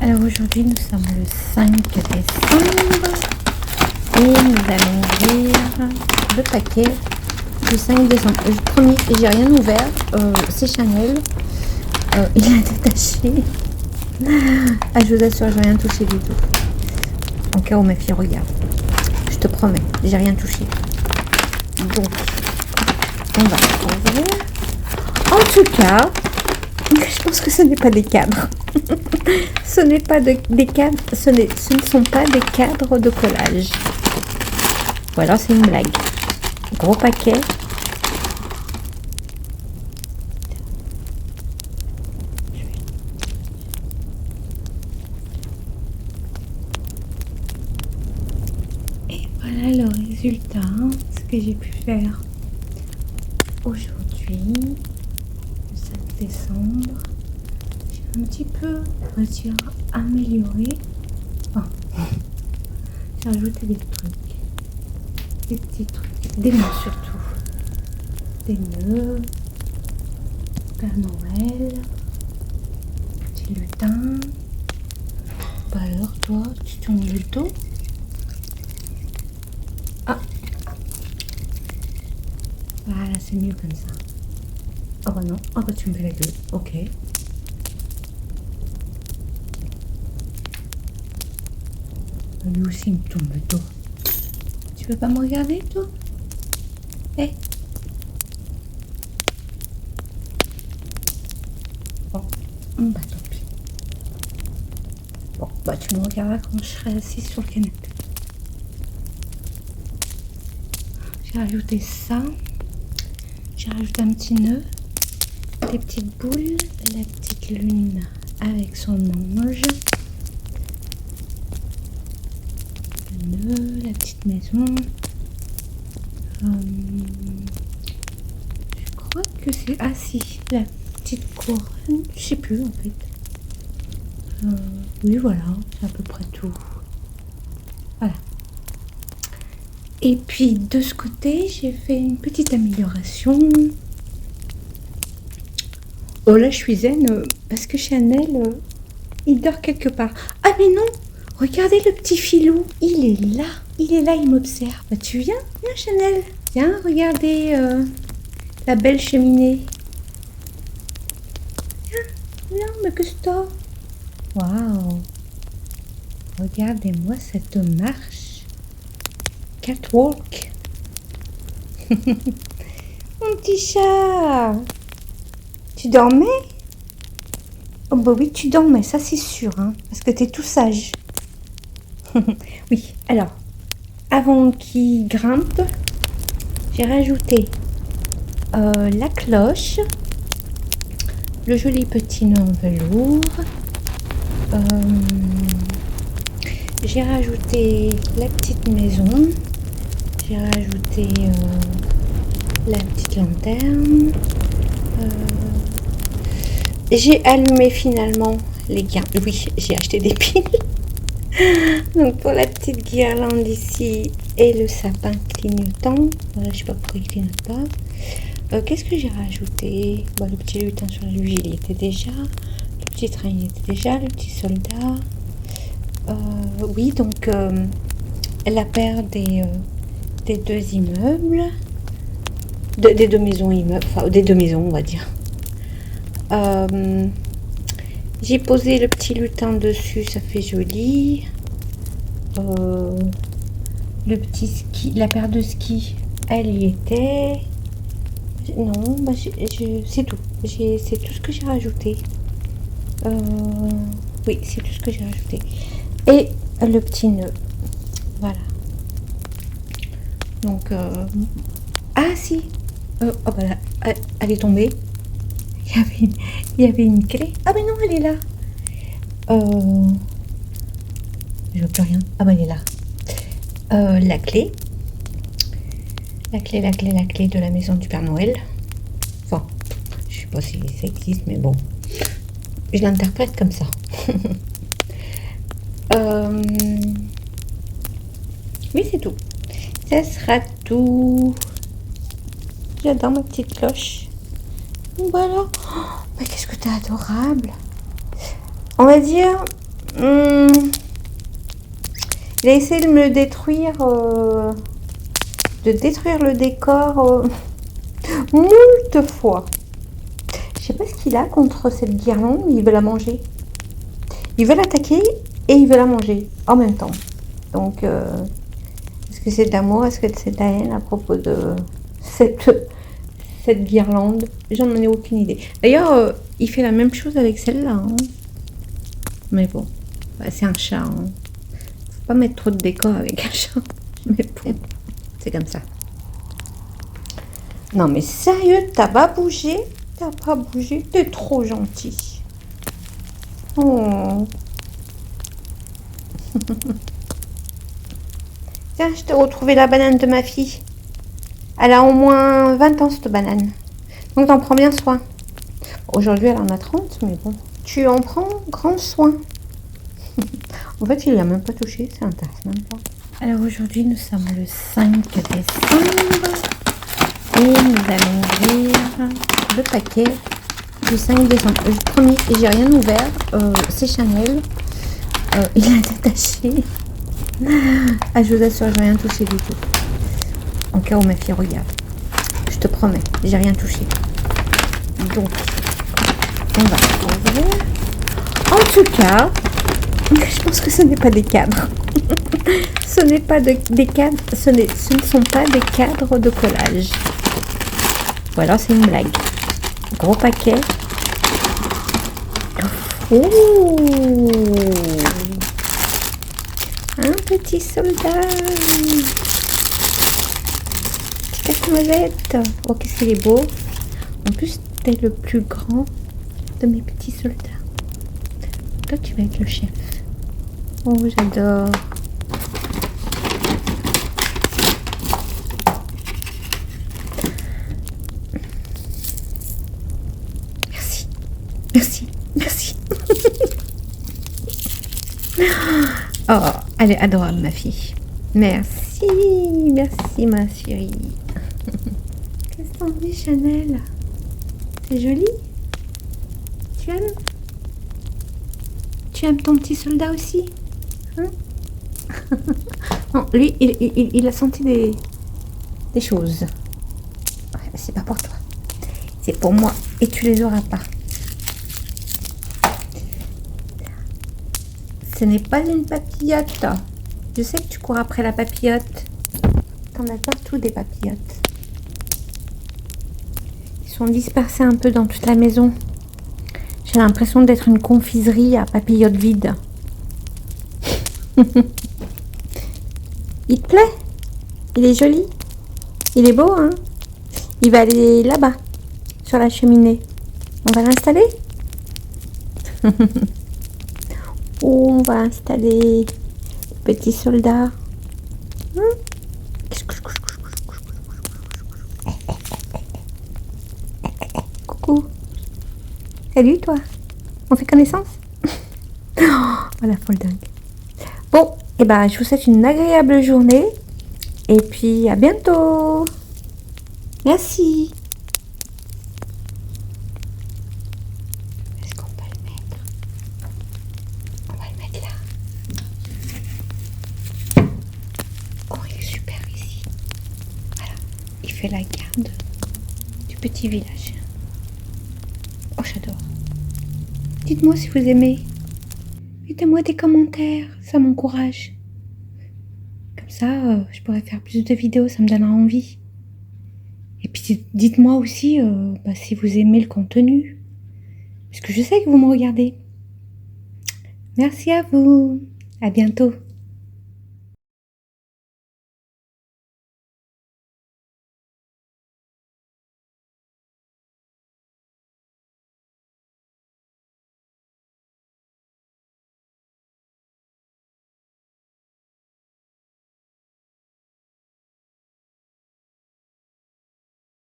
Alors aujourd'hui nous sommes le 5 décembre et nous allons ouvrir le paquet du 5 décembre. Promis, j'ai rien ouvert, c'est Chanel, il a détaché. Ah, je vous assure, j'ai rien touché du tout. En cas où ma fille regarde, je te promets, j'ai rien touché. Donc, on va ouvrir. En tout cas, je pense que ce n'est pas des cadres. Ce n'est pas des cadres, ce ne sont pas des cadres de collage. Ou alors c'est une blague. Gros paquet. Et voilà le résultat, ce que j'ai pu faire aujourd'hui, le 7 décembre. Un petit peu, on va dire, amélioré. Oh. J'ai rajouté des trucs, des petits trucs, des nœuds surtout, des nœuds, Père Noël, petit lutin. Bah alors toi, tu tournes le dos. Ah, voilà, c'est mieux comme ça. Oh bah non, oh bah tu me fais les deux, ok. Lui aussi il me tourne le dos. Tu veux pas me regarder toi? Eh. Bon, bah tant pis. Bon, bah tu me regarderas quand je serai assise sur le canapé. J'ai rajouté ça. J'ai rajouté un petit nœud, des petites boules, la petite lune avec son ange. La petite maison. Je crois que c'est... Ah si, la petite couronne. Je sais plus en fait. Oui voilà, c'est à peu près tout. Voilà. Et puis de ce côté, j'ai fait une petite amélioration. Oh là je suis zen parce que Chanel, il dort quelque part. Ah mais non! Regardez le petit filou, il est là, il m'observe. Bah, tu viens Chanel. Viens, regardez la belle cheminée. Viens, mais qu'est-ce que t'as? Waouh! Regardez-moi cette marche. Catwalk. Mon petit chat. Tu dormais? Oh bah oui, tu dormais, ça c'est sûr, hein, parce que t'es tout sage. Oui, alors, avant qu'il grimpe, j'ai rajouté la cloche, le joli petit nœud en velours, j'ai rajouté la petite maison, j'ai rajouté la petite lanterne, j'ai allumé finalement les guirlandes. Oui, j'ai acheté des piles. Donc pour la petite guirlande ici et le sapin clignotant, voilà, je sais pas pourquoi il clignote pas. Qu'est-ce que j'ai rajouté? Bon, le petit lutin sur la lui il y était déjà, le petit train il y était déjà, le petit soldat. Oui, donc la paire des deux immeubles, des deux maisons immeubles, enfin des deux maisons on va dire. J'ai posé le petit lutin dessus, ça fait joli. Le petit ski, la paire de skis, elle y était. Non, bah c'est tout. C'est tout ce que j'ai rajouté. Oui, c'est tout ce que j'ai rajouté. Et le petit nœud. Voilà. Donc, ah si. Oh bah là, elle est tombée. Il y avait une clé. Ah mais non, elle est là. Je vois plus rien. Ah bah elle est là. La clé. La clé de la maison du Père Noël. Enfin, je sais pas si ça existe, mais bon. Je l'interprète comme ça. Oui, c'est tout. Ça sera tout. J'adore ma petite cloche. Voilà. Oh, mais qu'est-ce que t'es adorable. On va dire, Il a essayé de me détruire, de détruire le décor moult fois. Je sais pas ce qu'il a contre cette guirlande, mais il veut la manger. Il veut l'attaquer et il veut la manger en même temps. Donc, est-ce que c'est de l'amour, est-ce que c'est de la haine à propos de cette guirlande? J'en ai aucune idée. D'ailleurs, il fait la même chose avec celle-là. Hein. Mais bon, bah, c'est un chat. Hein. Faut pas mettre trop de décor avec un chat. Mais bon, c'est comme ça. Non mais sérieux, t'as pas bougé? T'as pas bougé? T'es trop gentil. Oh. Tiens, je t'ai retrouvé la banane de ma fille. Elle a au moins 20 ans cette banane. Donc t'en prends bien soin. Aujourd'hui elle en a 30, mais bon. Tu en prends grand soin. En fait, il l'a même pas touché, ça intéresse même pas. Alors aujourd'hui, nous sommes le 5 décembre. Et nous allons ouvrir le paquet du 5 décembre. Promis, j'ai rien ouvert. C'est Chanel. Il a détaché. Ah, je vous assure, j'ai rien touché du tout. En cas où ma fille regarde. Je te promets, j'ai rien touché. Donc, on va ouvrir. En tout cas, je pense que ce n'est pas des cadres. Ce n'est pas des cadres. Ce ne sont pas des cadres de collage. Ou alors c'est une blague. Gros paquet. Oh, un petit soldat. Petit casse-noisette. Oh, qu'est-ce qu'il est beau. En plus, t'es le plus grand de mes petits soldats. Toi, tu vas être le chef. Oh, j'adore. Merci. Merci. Merci. Oh, elle est adorable, ma fille. Merci. Merci, ma chérie. Qu'est-ce que t'en dis, Chanel? C'est joli? Tu aimes? Tu aimes ton petit soldat aussi? Hein? Non, lui, il a senti des choses. C'est pas pour toi. C'est pour moi. Et tu les auras pas. Ce n'est pas une papillote. Je sais que tu cours après la papillote. T'en as partout des papillotes. Ils sont dispersés un peu dans toute la maison. J'ai l'impression d'être une confiserie à papillotes vides. Il te plaît? Il est joli? Il est beau, hein? Il va aller là-bas, sur la cheminée. On va l'installer? On va installer le petit soldat. Coucou. Salut toi. On fait connaissance? Oh la folle dingue. Bon, et ben je vous souhaite une agréable journée. Et puis à bientôt. Merci. Est-ce qu'on peut le mettre? On va le mettre là. Oh, il est super ici. Voilà. Il fait la garde du petit village. Oh, j'adore. Dites-moi si vous aimez. Mettez-moi des commentaires, ça m'encourage. Comme ça, je pourrais faire plus de vidéos, ça me donnera envie. Et puis dites-moi aussi si vous aimez le contenu. Parce que je sais que vous me regardez. Merci à vous. À bientôt.